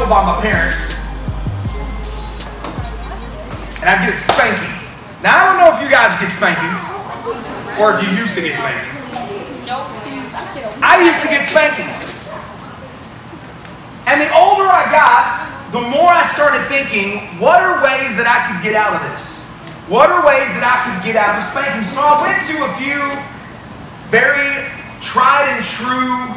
by my parents, and I'd get a spanking. Now, I don't know if you guys get spankings, or if you used to get spankings. I used to get spankings. And the older I got, the more I started thinking, what are ways that I could get out of this? What are ways that I could get out of spanking? So I went to a few very tried and true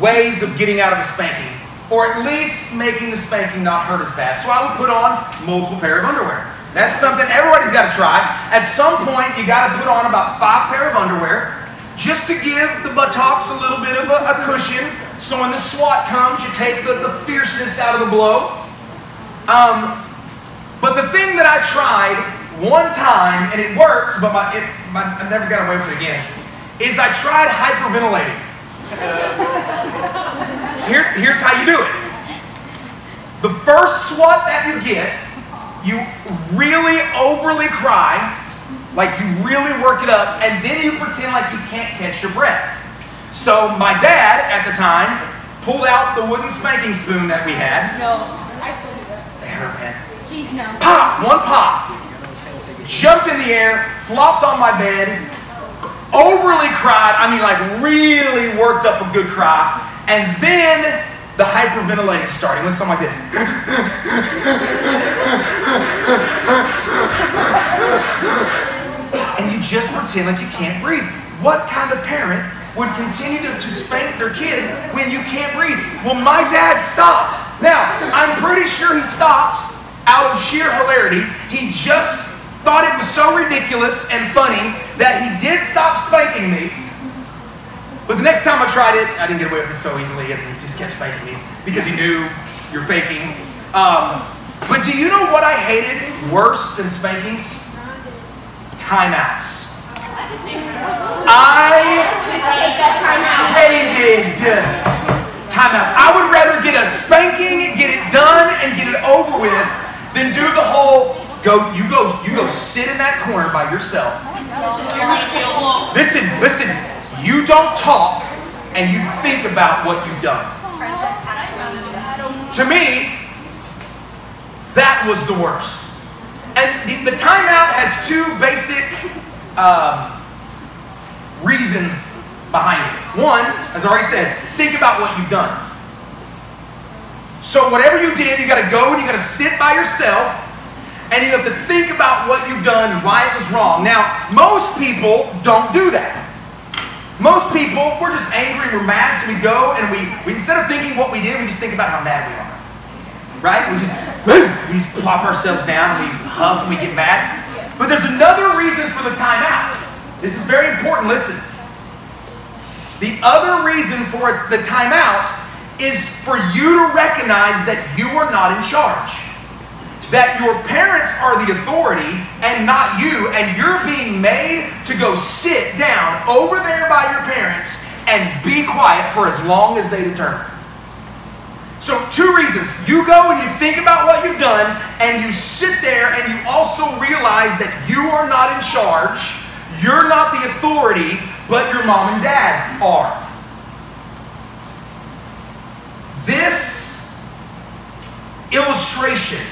ways of getting out of a spanking, or at least making the spanking not hurt as bad. So I would put on multiple pair of underwear. That's something everybody's got to try. At some point, you got to put on about 5 pair of underwear just to give the buttocks a little bit of a cushion. So when the SWAT comes, you take the fierceness out of the blow. But the thing that I tried one time, and it worked, but I never got away with it again, is I tried hyperventilating. Here's how you do it. The first SWAT that you get, you really overly cry, like you really work it up, and then you pretend like you can't catch your breath. So my dad, at the time, pulled out the wooden spanking spoon that we had. No, I still do that. They hurt, man. Please, no. Pop! One pop. Jumped in the air, flopped on my bed, overly cried, I mean like really worked up a good cry, and then the hyperventilating started. Listen, something like this. And you just pretend like you can't breathe. What kind of parent would continue to spank their kid when you can't breathe? Well, my dad stopped. Now, I'm pretty sure he stopped out of sheer hilarity. He just thought it was so ridiculous and funny that he did stop spanking me. But the next time I tried it, I didn't get away with it so easily, and he just kept spanking me because he knew you're faking. But do you know what I hated worse than spankings? Timeouts. I hated timeouts. I would rather get a spanking, get it done, and get it over with than do the whole you go sit in that corner by yourself. Listen. You don't talk, and you think about what you've done. To me, that was the worst. And the timeout has 2 basic reasons behind it. One, as I already said, think about what you've done. So whatever you did, you got to go and you got to sit by yourself, and you have to think about what you've done and why it was wrong. Now, most people don't do that. Most people, we're just angry, we're mad, so we go and we instead of thinking what we did, we just think about how mad we are. Right? We just plop ourselves down and we huff and we get mad. But there's another reason for the timeout. This is very important, listen. The other reason for the timeout is for you to recognize that you are not in charge. That your parents are the authority and not you, and you're being made to go sit down over there by your parents and be quiet for as long as they determine. So 2 reasons. You go and you think about what you've done, and you sit there and you also realize that you are not in charge, you're not the authority, but your mom and dad are. This illustration,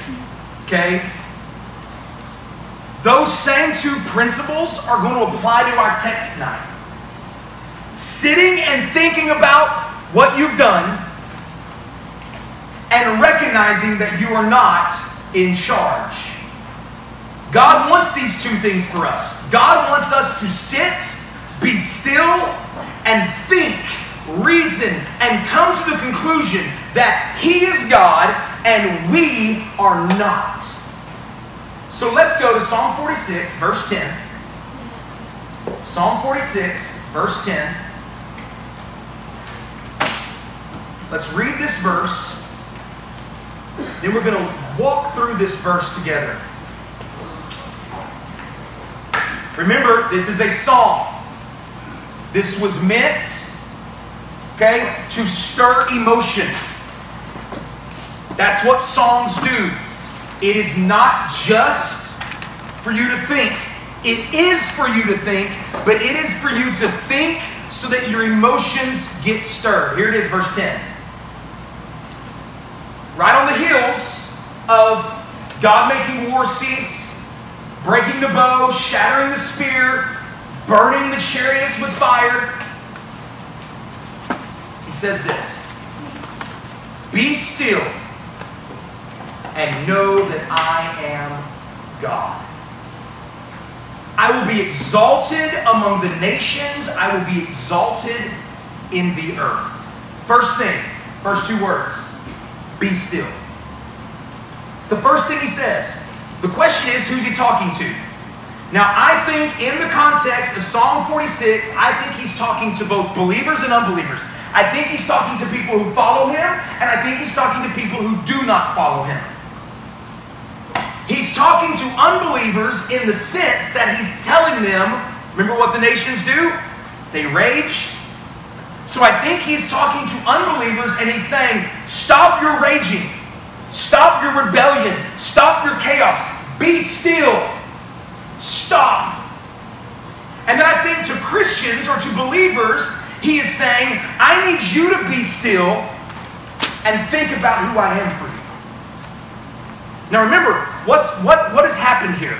okay, those same 2 principles are going to apply to our text tonight. Sitting and thinking about what you've done and recognizing that you are not in charge. God wants these 2 things for us. God wants us to sit, be still, and think, reason, and come to the conclusion that He is God and we are not. So let's go to Psalm 46, verse 10. Psalm 46, verse 10. Let's read this verse. Then we're going to walk through this verse together. Remember, this is a song. This was meant, okay, to stir emotion. That's what songs do. It is not just for you to think. It is for you to think, but it is for you to think so that your emotions get stirred. Here it is, verse 10. of God making war cease, breaking the bow, shattering the spear, burning the chariots with fire. He says this, "Be still and know that I am God. I will be exalted among the nations. I will be exalted in the earth." First thing, first two words, be still. It's the first thing he says. The question is, who's he talking to? Now, I think in the context of Psalm 46, I think he's talking to both believers and unbelievers. I think he's talking to people who follow him, and I think he's talking to people who do not follow him. He's talking to unbelievers in the sense that he's telling them, remember what the nations do? They rage. So I think he's talking to unbelievers and he's saying, stop your raging. Stop your rebellion. Stop your chaos. Be still. Stop. And then I think to Christians or to believers, he is saying, I need you to be still and think about who I am for you. Now remember, what has happened here?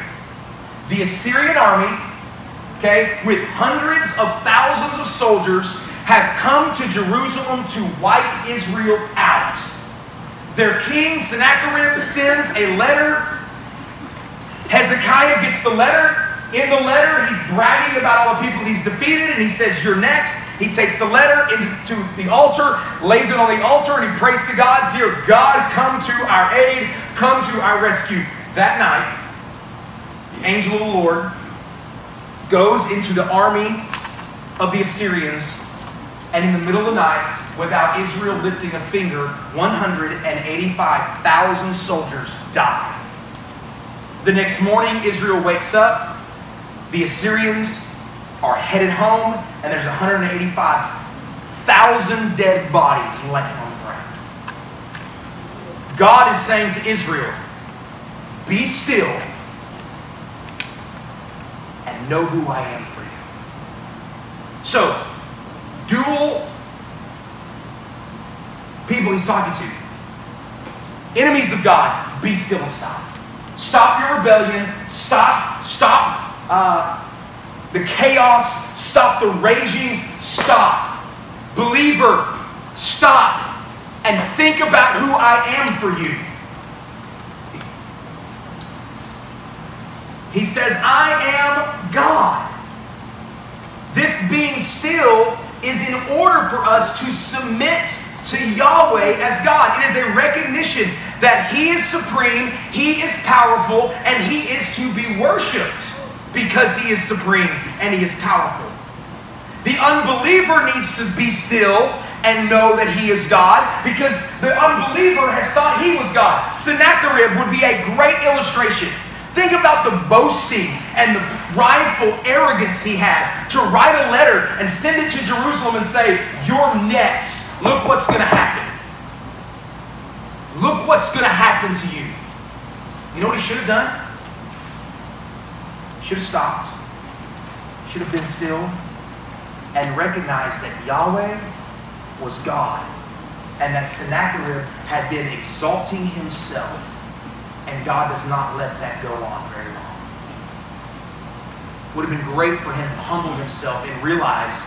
The Assyrian army, okay, with hundreds of thousands of soldiers, have come to Jerusalem to wipe Israel out. Their king, Sennacherib, sends a letter. Hezekiah gets the letter. In the letter, he's bragging about all the people he's defeated, and he says, you're next. He takes the letter into the altar, lays it on the altar, and he prays to God, dear God, come to our aid, come to our rescue. That night, the angel of the Lord goes into the army of the Assyrians, and in the middle of the night, without Israel lifting a finger, 185,000 soldiers die. The next morning, Israel wakes up. The Assyrians are headed home, and there's 185,000 dead bodies laying on the ground. God is saying to Israel, be still and know who I am for you. So, dual people he's talking to. Enemies of God, be still and stop. Stop your rebellion. Stop the chaos. Stop the raging. Stop. Believer, stop and think about who I am for you. He says, I am God. This being still is in order for us to submit to Yahweh as God. It is a recognition that He is supreme, He is powerful, and He is to be worshipped because He is supreme and He is powerful. The unbeliever needs to be still and know that he is God because the unbeliever has thought he was God. Sennacherib would be a great illustration. Think about the boasting and the prideful arrogance he has to write a letter and send it to Jerusalem and say, you're next. Look what's going to happen. Look what's going to happen to you. You know what he should have done? Should have stopped. Should have been still and recognized that Yahweh was God and that Sennacherib had been exalting himself, and God does not let that go on very long. Would have been great for him to humble himself and realize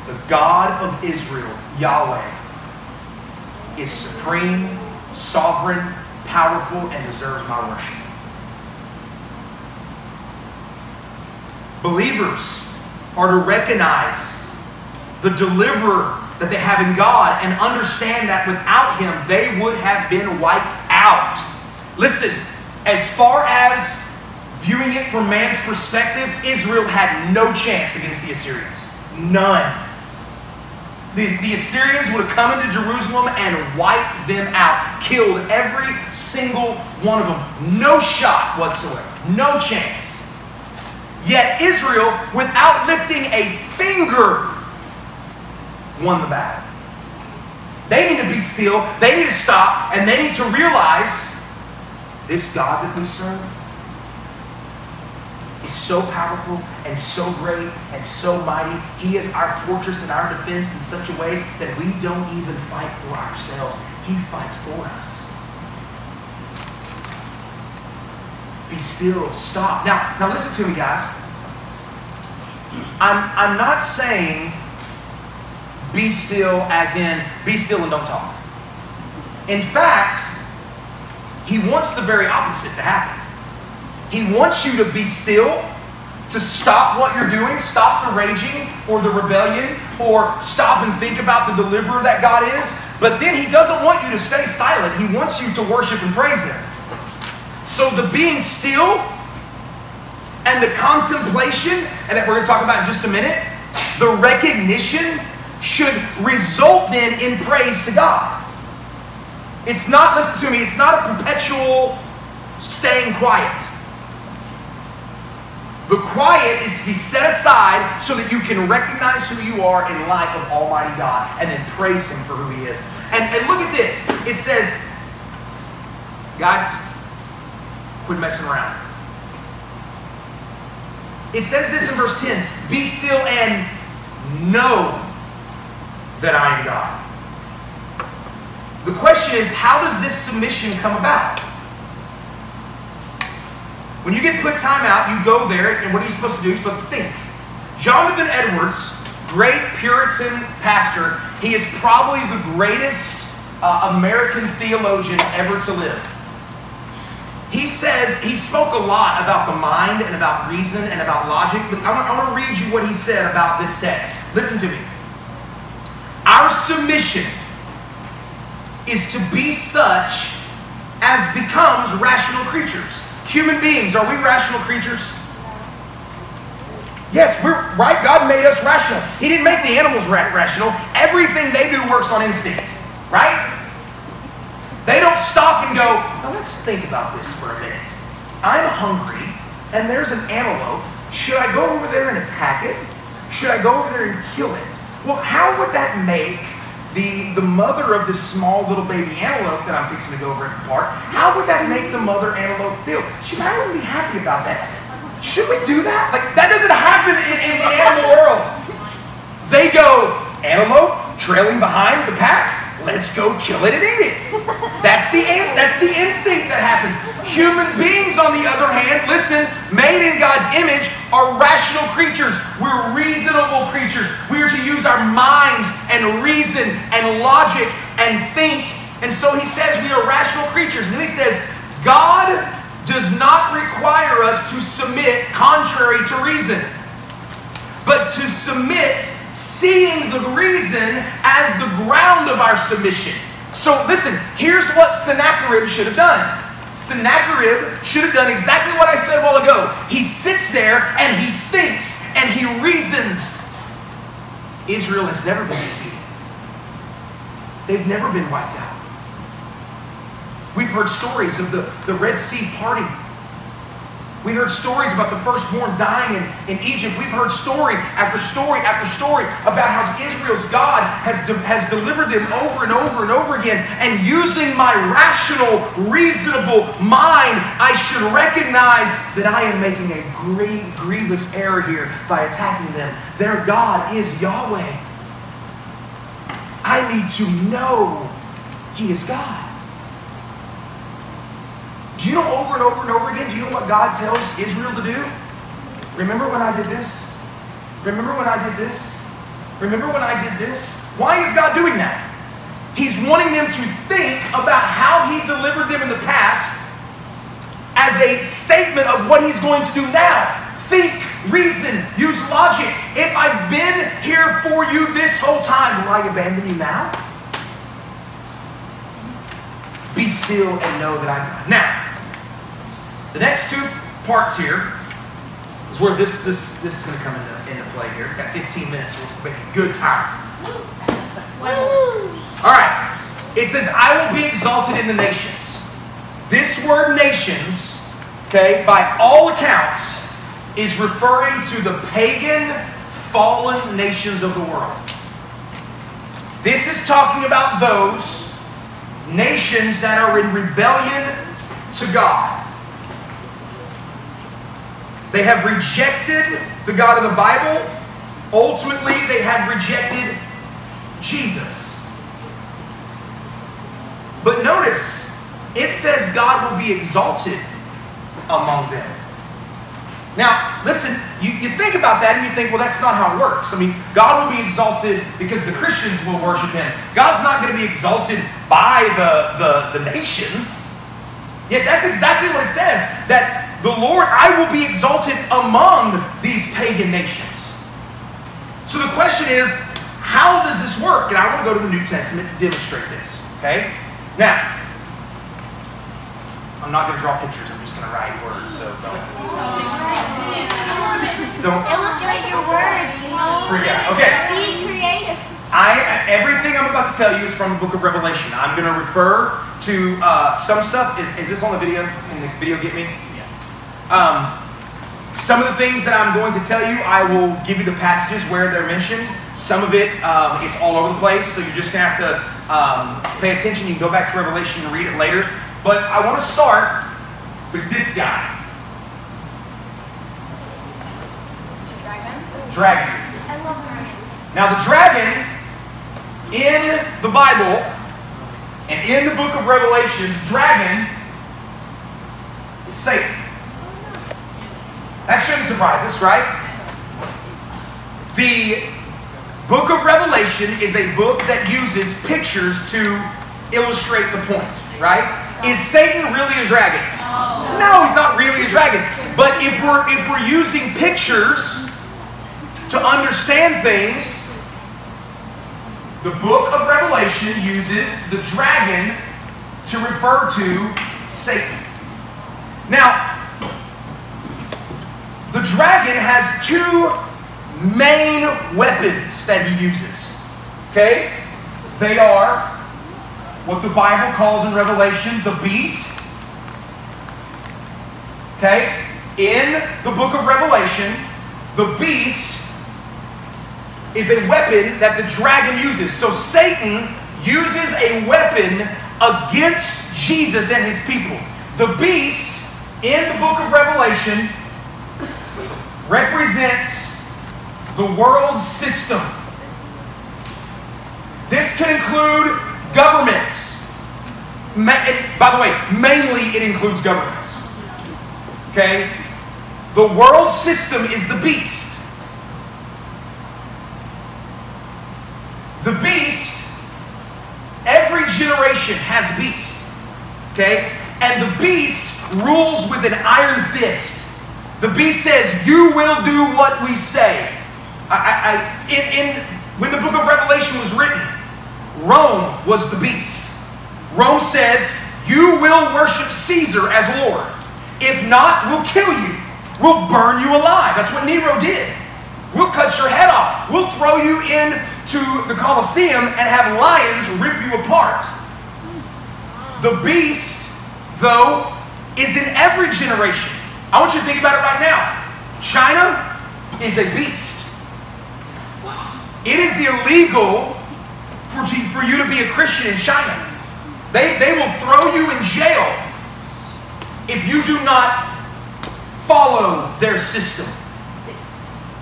the God of Israel, Yahweh, is supreme, sovereign, powerful, and deserves my worship. Believers are to recognize the deliverer that they have in God and understand that without Him, they would have been wiped out. Listen, as far as viewing it from man's perspective, Israel had no chance against the Assyrians. None. The Assyrians would have come into Jerusalem and wiped them out, killed every single one of them. No shot whatsoever. No chance. Yet Israel, without lifting a finger, won the battle. They need to be still, they need to stop, and they need to realize this God that we serve is so powerful and so great and so mighty. He is our fortress and our defense in such a way that we don't even fight for ourselves. He fights for us. Be still. Stop. Now listen to me, guys. I'm not saying be still as in be still and don't talk. In fact, he wants the very opposite to happen. He wants you to be still, to stop what you're doing, stop the raging or the rebellion, or stop and think about the deliverer that God is. But then he doesn't want you to stay silent. He wants you to worship and praise him. So the being still and the contemplation, and that we're going to talk about in just a minute, the recognition should result then in praise to God. It's not, listen to me, it's not a perpetual staying quiet. The quiet is to be set aside so that you can recognize who you are in light of Almighty God and then praise him for who he is. And look at this. It says, guys, quit messing around. It says this in verse 10, be still and know that I am God. The question is, how does this submission come about? When you get put time out, you go there, and what are you supposed to do? You're supposed to think. Jonathan Edwards, great Puritan pastor, he is probably the greatest American theologian ever to live. He says, he spoke a lot about the mind and about reason and about logic, but I want to read you what he said about this text. Listen to me. Our submission is to be such as becomes rational creatures. Human beings, are we rational creatures? Yes, we're right. God made us rational. He didn't make the animals rational. Everything they do works on instinct, right? They don't stop and go, now let's think about this for a minute. I'm hungry and there's an antelope. Should I go over there and attack it? Should I go over there and kill it? Well, how would that make the mother of this small little baby antelope that I'm fixing to go over and part, how would that make the mother antelope feel? She probably wouldn't be happy about that. Should we do that? Like, that doesn't happen in the animal world. They go, antelope trailing behind the pack, let's go kill it and eat it. That's the instinct that happens. Human beings, on the other hand, listen, made in God's image, are rational creatures. We're reasonable creatures. We are to use our minds and reason and logic and think. And so he says we are rational creatures. And then he says, God does not require us to submit contrary to reason, but to submit seeing the reason as the ground of our submission. So listen, here's what Sennacherib should have done. Sennacherib should have done exactly what I said a while ago. He sits there and he thinks and he reasons. Israel has never been defeated. They've never been wiped out. We've heard stories of the Red Sea parting. We heard stories about the firstborn dying in Egypt. We've heard story after story after story about how Israel's God has delivered them over and over and over again. And using my rational, reasonable mind, I should recognize that I am making a grievous error here by attacking them. Their God is Yahweh. I need to know He is God. Do you know over and over and over again, do you know what God tells Israel to do? Remember when I did this? Remember when I did this? Remember when I did this? Why is God doing that? He's wanting them to think about how He delivered them in the past as a statement of what He's going to do now. Think, reason, use logic. If I've been here for you this whole time, will I abandon you now? Be still and know that I'm God. Now, the next two parts here is where this is going to come into play here. We've got 15 minutes, so we'll make a good time. All right. It says, I will be exalted in the nations. This word nations, okay, by all accounts, is referring to the pagan, fallen nations of the world. This is talking about those nations that are in rebellion to God. They have rejected the God of the Bible. Ultimately, they have rejected Jesus. But notice, it says God will be exalted among them. Now, listen, you think about that and you think, well, that's not how it works. I mean, God will be exalted because the Christians will worship Him. God's not going to be exalted by the nations. Yet that's exactly what it says, that the Lord, I will be exalted among these pagan nations. So the question is, how does this work? And I want to go to the New Testament to demonstrate this, okay? Now, I'm not going to draw pictures. I'm just going to write words, so don't Illustrate your words. freak out. Okay. Be creative. Everything I'm about to tell you is from the book of Revelation. I'm going to refer to some stuff. Is this on the video? Can the video get me? Yeah. Some of the things that I'm going to tell you, I will give you the passages where they're mentioned. Some of it, it's all over the place, so you're just going to have to pay attention. You can go back to Revelation and read it later. But I want to start with this guy. Dragon. I love dragons. Now the dragon in the Bible and in the book of Revelation, dragon is Satan. That shouldn't surprise us, right? The book of Revelation is a book that uses pictures to illustrate the point, right? Is Satan really a dragon? No, he's not really a dragon. But if we're using pictures to understand things, the book of Revelation uses the dragon to refer to Satan. Now, the dragon has two main weapons that he uses. Okay? They are what the Bible calls in Revelation the beast. Okay? In the book of Revelation, the beast is a weapon that the dragon uses. So Satan uses a weapon against Jesus and his people. The beast in the book of Revelation represents the world system. This can include governments. By the way, mainly it includes governments. Okay? The world system is the beast. The beast, every generation has a beast. Okay? And the beast rules with an iron fist. The beast says, you will do what we say. When the book of Revelation was written, Rome was the beast. Rome says, you will worship Caesar as Lord. If not, we'll kill you. We'll burn you alive. That's what Nero did. We'll cut your head off. We'll throw you into the Colosseum and have lions rip you apart. The beast, though, is in every generation. I want you to think about it right now. China is a beast. It is illegal for you to be a Christian in China. They will throw you in jail if you do not follow their system.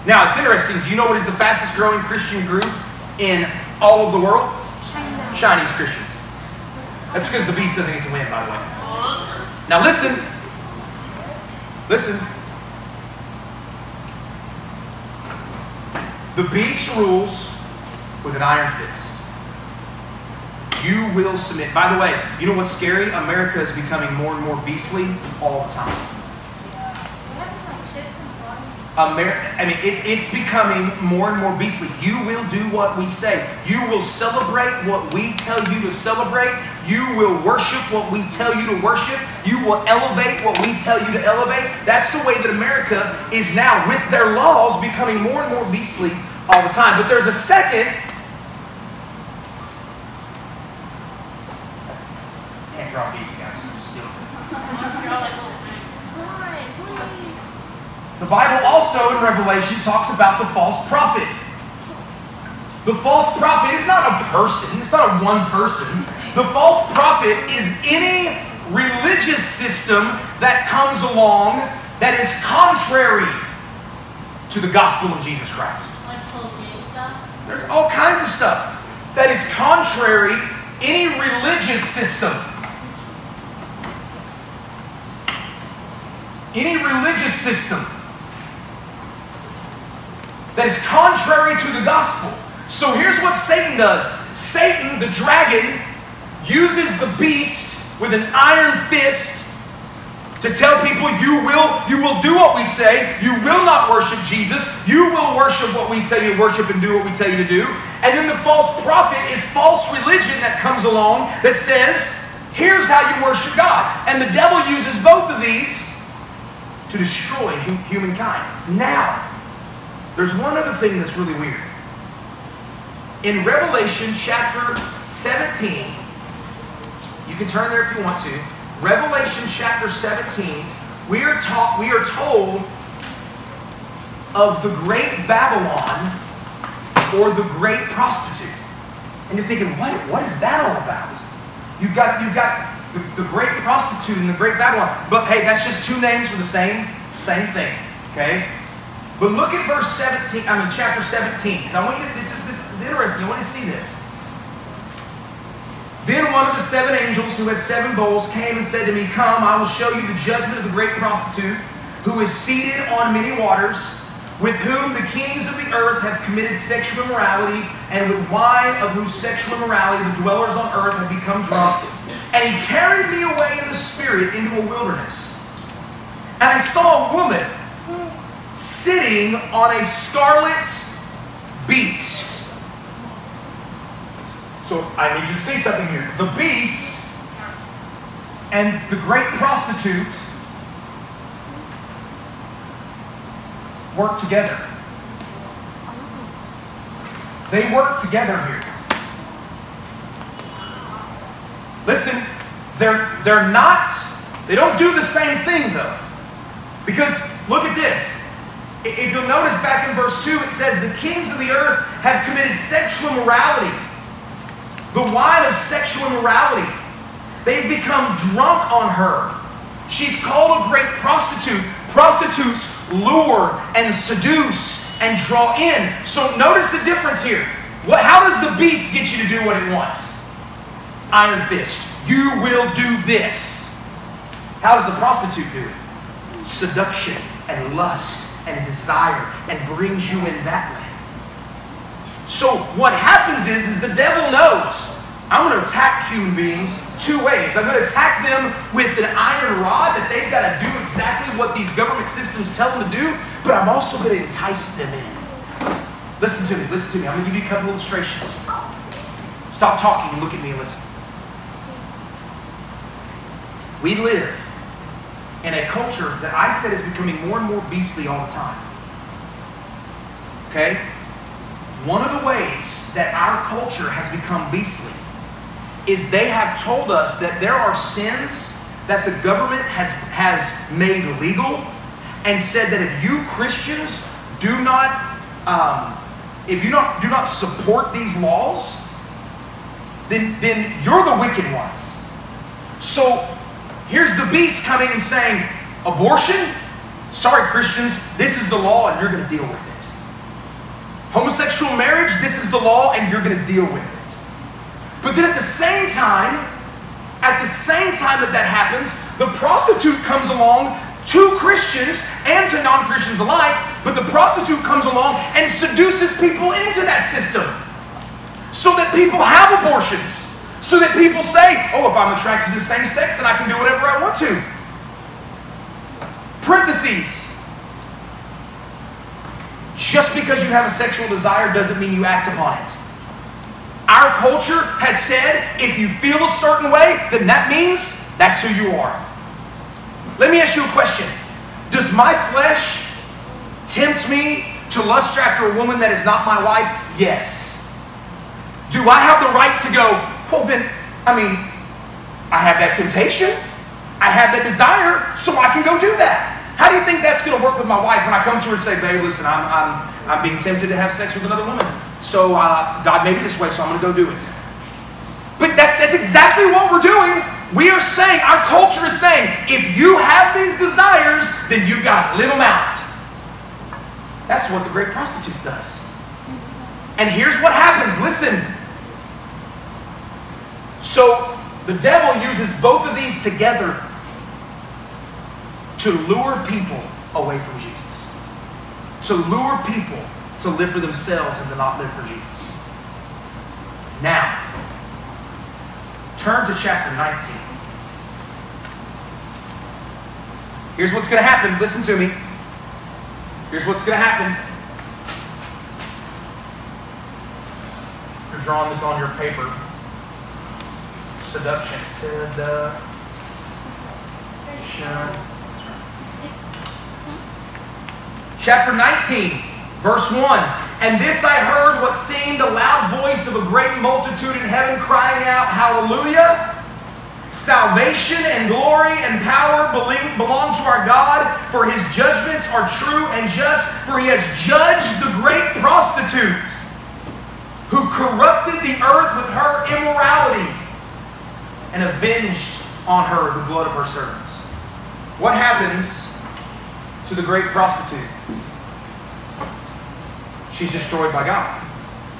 Now, it's interesting. Do you know what is the fastest growing Christian group in all of the world? Chinese Christians. That's because the beast doesn't get to win, by the way. Now, listen. Listen. The beast rules with an iron fist. You will submit. By the way, you know what's scary? America is becoming more and more beastly all the time. It's becoming more and more beastly. You will do what we say. You will celebrate what we tell you to celebrate. You will worship what we tell you to worship. You will elevate what we tell you to elevate. That's the way that America is now, with their laws becoming more and more beastly all the time. But there's a second. Can't draw beast, guys. Just do it. The Bible also in Revelation talks about the false prophet. The false prophet is not a person. It's not a one person. The false prophet is any religious system that comes along that is contrary to the gospel of Jesus Christ. Like stuff? There's all kinds of stuff that is contrary, any religious system. any religious system that is contrary to the gospel. So here's what Satan does. Satan, the dragon, uses the beast with an iron fist to tell people, you will do what we say. You will not worship Jesus. You will worship what we tell you to worship and do what we tell you to do. And then the false prophet is false religion that comes along that says, here's how you worship God. And the devil uses both of these to destroy humankind. Now, there's one other thing that's really weird. In Revelation chapter 17, you can turn there if you want to. Revelation chapter 17, we are told of the great Babylon, or the great prostitute. And you're thinking, what is that all about? You've got the great prostitute and the great Babylon. But hey, that's just two names for the same thing. Okay? But look at verse 17, chapter 17. I want you to, this is interesting. I want you to see this. Then one of the seven angels who had seven bowls came and said to me, come, I will show you the judgment of the great prostitute, who is seated on many waters, with whom the kings of the earth have committed sexual immorality, and with wine of whose sexual immorality the dwellers on earth have become drunk. And he carried me away in the spirit into a wilderness. And I saw a woman sitting on a scarlet beast. So I need you to see something here. The beast and the great prostitute work together. They work together here. Listen, they don't do the same thing though. Because look at this. If you'll notice back in verse 2, it says, the kings of the earth have committed sexual immorality. The wine of sexual immorality. They've become drunk on her. She's called a great prostitute. Prostitutes lure and seduce and draw in. So notice the difference here. How does the beast get you to do what it wants? Iron fist. You will do this. How does the prostitute do it? Seduction and lust and desire, and brings you in that way. So what happens is the devil knows, I'm going to attack human beings two ways. I'm going to attack them with an iron rod that they've got to do exactly what these government systems tell them to do, but I'm also going to entice them in. Listen to me. I'm going to give you a couple illustrations. Stop talking and look at me and listen. We live in a culture that I said is becoming more and more beastly all the time. Okay? One of the ways that our culture has become beastly is they have told us that there are sins that the government has made legal, and said that if you Christians do not support these laws, then you're the wicked ones. So here's the beast coming and saying, abortion? Sorry, Christians, this is the law and you're going to deal with it. Homosexual marriage, this is the law and you're going to deal with it. But then at the same time that happens, the prostitute comes along to Christians and to non-Christians alike, but the prostitute comes along and seduces people into that system so that people have abortions. So that people say, oh, if I'm attracted to the same sex, then I can do whatever I want to. Parentheses. Just because you have a sexual desire doesn't mean you act upon it. Our culture has said, if you feel a certain way, then that means that's who you are. Let me ask you a question. Does my flesh tempt me to lust after a woman that is not my wife? Yes. Do I have the right to go, well then, I have that temptation, I have that desire, so I can go do that. How do you think that's going to work with my wife when I come to her and say, babe, listen, I'm being tempted to have sex with another woman. So God made me this way, so I'm going to go do it. But that's exactly what we're doing. We are saying, our culture is saying, if you have these desires, then you've got to live them out. That's what the great prostitute does. And here's what happens. Listen. So the devil uses both of these together to lure people away from Jesus. To lure people to live for themselves and to not live for Jesus. Now, turn to chapter 19. Here's what's going to happen. Listen to me. Here's what's going to happen. You're drawing this on your paper. Seduction. Chapter 19, verse 1. And this I heard what seemed a loud voice of a great multitude in heaven crying out, Hallelujah! Salvation and glory and power belong to our God, for his judgments are true and just, for he has judged the great prostitute who corrupted the earth with her immorality and avenged on her the blood of her servants. What happens to the great prostitute? She's destroyed by God.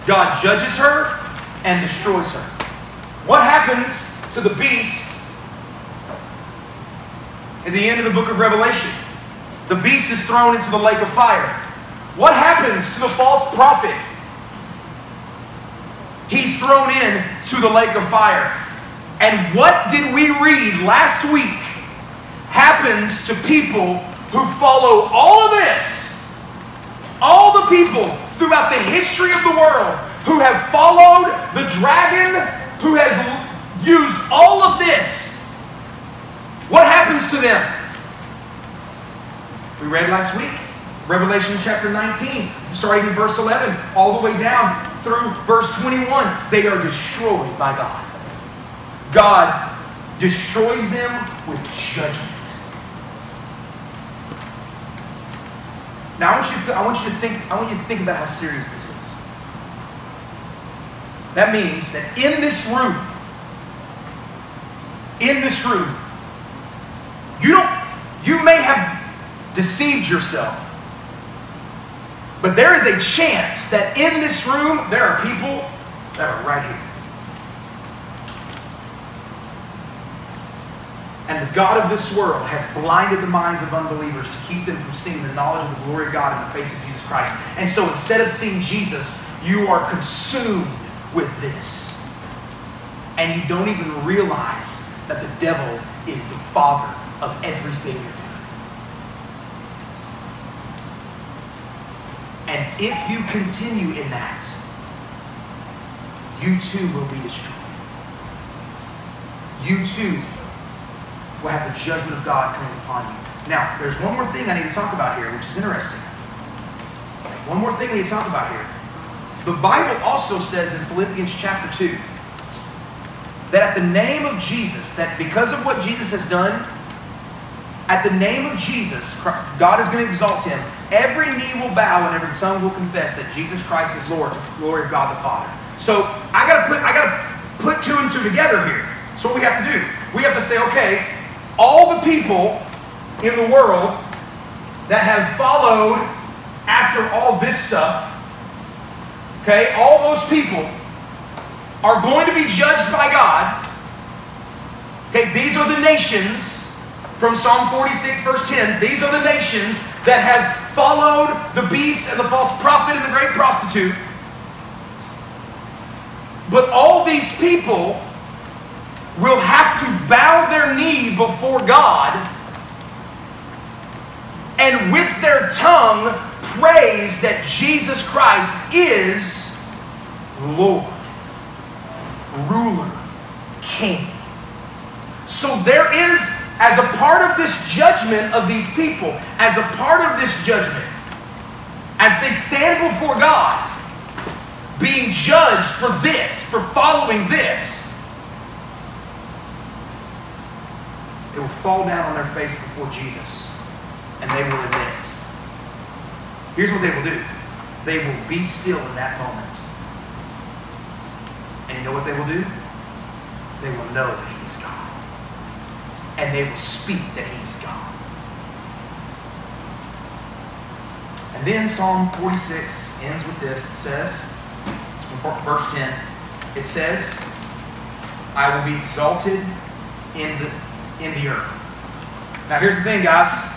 God judges her and destroys her. What happens to the beast at the end of the book of Revelation? The beast is thrown into the lake of fire. What happens to the false prophet? He's thrown into the lake of fire. And what did we read last week happens to people who follow all of this? All the people throughout the history of the world who have followed the dragon, who has used all of this, what happens to them? We read last week, Revelation chapter 19, starting in verse 11, all the way down through verse 21. They are destroyed by God. God destroys them with judgment. Now I want you to think about how serious this is. That means that in this room, you may have deceived yourself, but there is a chance that in this room there are people that are right here. And the God of this world has blinded the minds of unbelievers to keep them from seeing the knowledge of the glory of God in the face of Jesus Christ. And so instead of seeing Jesus, you are consumed with this. And you don't even realize that the devil is the father of everything you're doing. And if you continue in that, you too will be destroyed. You too will have the judgment of God coming upon you. Now, there's one more thing I need to talk about here, which is interesting. One more thing I need to talk about here. The Bible also says in Philippians chapter 2 that at the name of Jesus, that because of what Jesus has done, at the name of Jesus, God is going to exalt him. Every knee will bow and every tongue will confess that Jesus Christ is Lord, to the glory of God the Father. So I gotta put two and two together here. So what we have to do, we have to say, okay, all the people in the world that have followed after all this stuff, okay, all those people are going to be judged by God. Okay, these are the nations from Psalm 46 verse 10. These are the nations that have followed the beast and the false prophet and the great prostitute. But all these people will have to bow their knee before God and with their tongue praise that Jesus Christ is Lord, ruler, king. So there is, as a part of this judgment of these people, as a part of this judgment, as they stand before God, being judged for this, for following this, they will fall down on their face before Jesus, and they will admit. Here's what they will do. They will be still in that moment. And you know what they will do? They will know that he is God. And they will speak that he is God. And then Psalm 46 ends with this. It says, in verse 10, it says, I will be exalted in the earth. Now here's the thing, guys.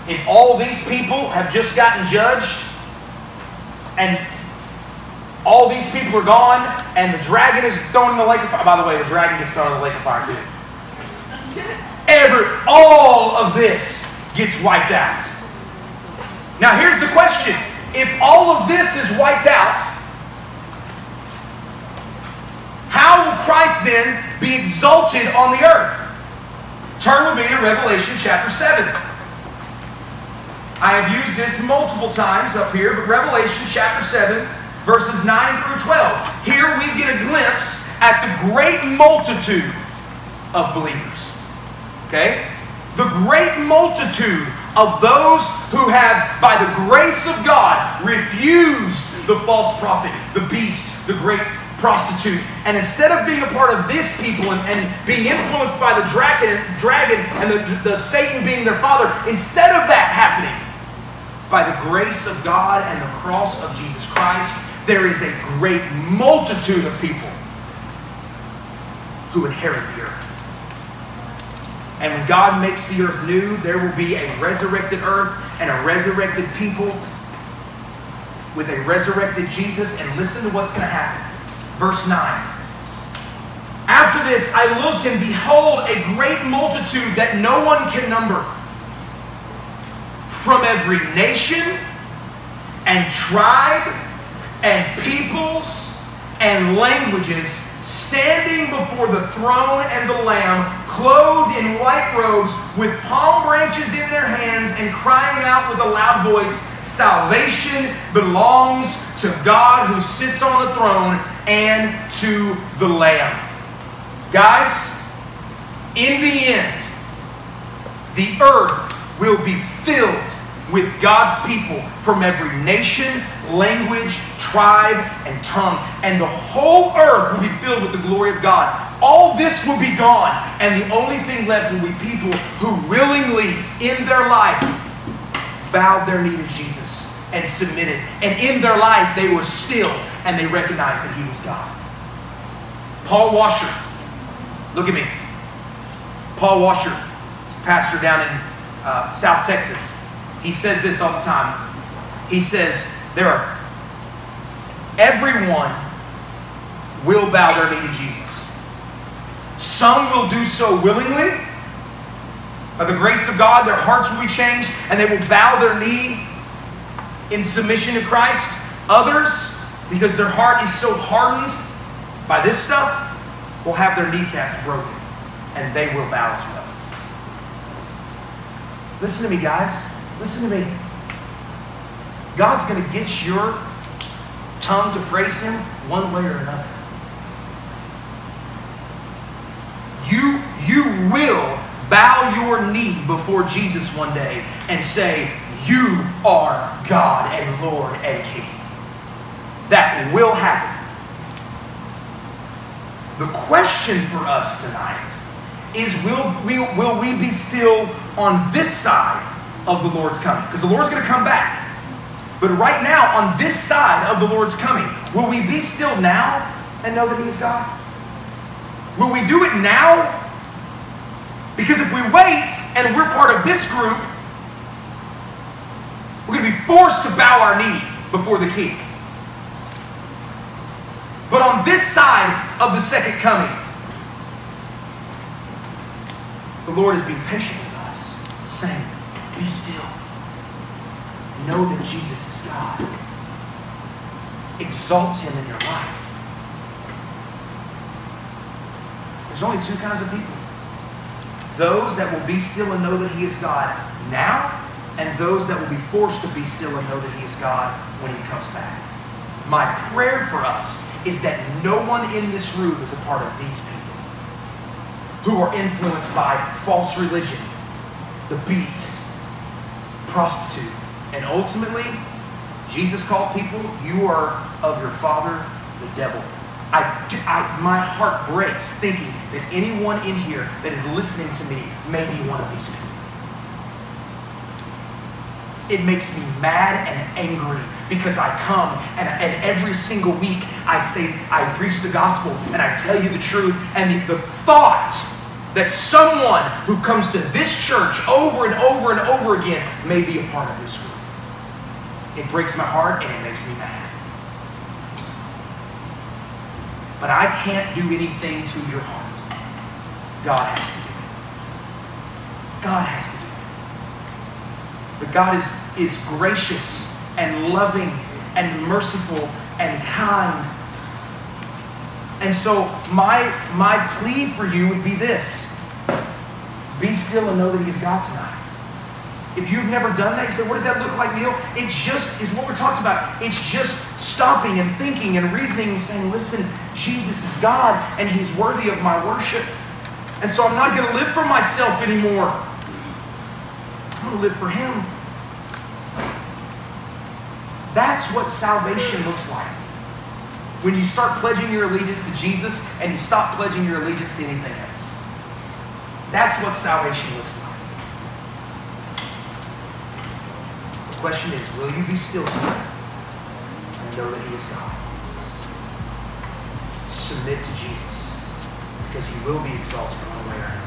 if all these people have just gotten judged and all these people are gone and the dragon is thrown in the lake of fire. By the way, the dragon gets thrown in the lake of fire too. All of this gets wiped out. Now here's the question. If all of this is wiped out, how will Christ then be exalted on the earth? Turn with me to Revelation chapter 7. I have used this multiple times up here, but Revelation chapter 7, verses 9 through 12. Here we get a glimpse at the great multitude of believers. Okay? The great multitude of those who have, by the grace of God, refused the false prophet, the beast, the great prostitute. And instead of being a part of this people and being influenced by the dragon and the Satan being their father, instead of that happening, by the grace of God and the cross of Jesus Christ, there is a great multitude of people who inherit the earth. And when God makes the earth new, there will be a resurrected earth and a resurrected people with a resurrected Jesus. And listen to what's going to happen. Verse 9. After this, I looked, and behold, a great multitude that no one can number, from every nation and tribe and peoples and languages, standing before the throne and the Lamb, clothed in white robes, with palm branches in their hands, and crying out with a loud voice, salvation belongs to God who sits on the throne and to the Lamb. Guys, in the end, the earth will be filled with God's people from every nation, language, tribe, and tongue. And the whole earth will be filled with the glory of God. All this will be gone. And the only thing left will be people who willingly, in their life, bowed their knee to Jesus and submitted. And in their life, they were still, and they recognized that He was God. Paul Washer, look at me. Paul Washer is a pastor down in South Texas. He says this all the time. He says, everyone will bow their knee to Jesus. Some will do so willingly. By the grace of God, their hearts will be changed, and they will bow their knee in submission to Christ. Others, because their heart is so hardened by this stuff, will have their kneecaps broken, and they will bow as well. Listen to me, guys. Listen to me. God's going to get your tongue to praise Him one way or another. You will bow your knee before Jesus one day and say, you are God and Lord and King. That will happen. The question for us tonight is, will we be still on this side of the Lord's coming? Because the Lord's going to come back. But right now, on this side of the Lord's coming, will we be still now and know that He is God? Will we do it now? Because if we wait and we're part of this group, we're going to be forced to bow our knee before the King. But on this side of the second coming, the Lord is being patient with us, saying, be still. Know that Jesus is God. Exalt Him in your life. There's only two kinds of people. Those that will be still and know that He is God now, and those that will be forced to be still and know that He is God when He comes back. My prayer for us is that no one in this room is a part of these people who are influenced by false religion, the beast, prostitute, and ultimately, Jesus called people, you are of your father, the devil. My heart breaks thinking that anyone in here that is listening to me may be one of these people. It makes me mad and angry because I come and every single week I preach the gospel and I tell you the truth, and the thought that someone who comes to this church over and over and over again may be a part of this group. It breaks my heart and it makes me mad. But I can't do anything to your heart. God has to do it. God has to do it. But God is gracious and loving and merciful and kind. And so my plea for you would be this. Be still and know that He is God tonight. If you've never done that, you say, what does that look like, Neil? It just is what we're talking about. It's just stopping and thinking and reasoning and saying, listen, Jesus is God and He's worthy of my worship. And so I'm not going to live for myself anymore. I'm going to live for Him. That's what salvation looks like. When you start pledging your allegiance to Jesus and you stop pledging your allegiance to anything else. That's what salvation looks like. The question is, will you be still tonight and know that He is God? Submit to Jesus, because He will be exalted one way or another.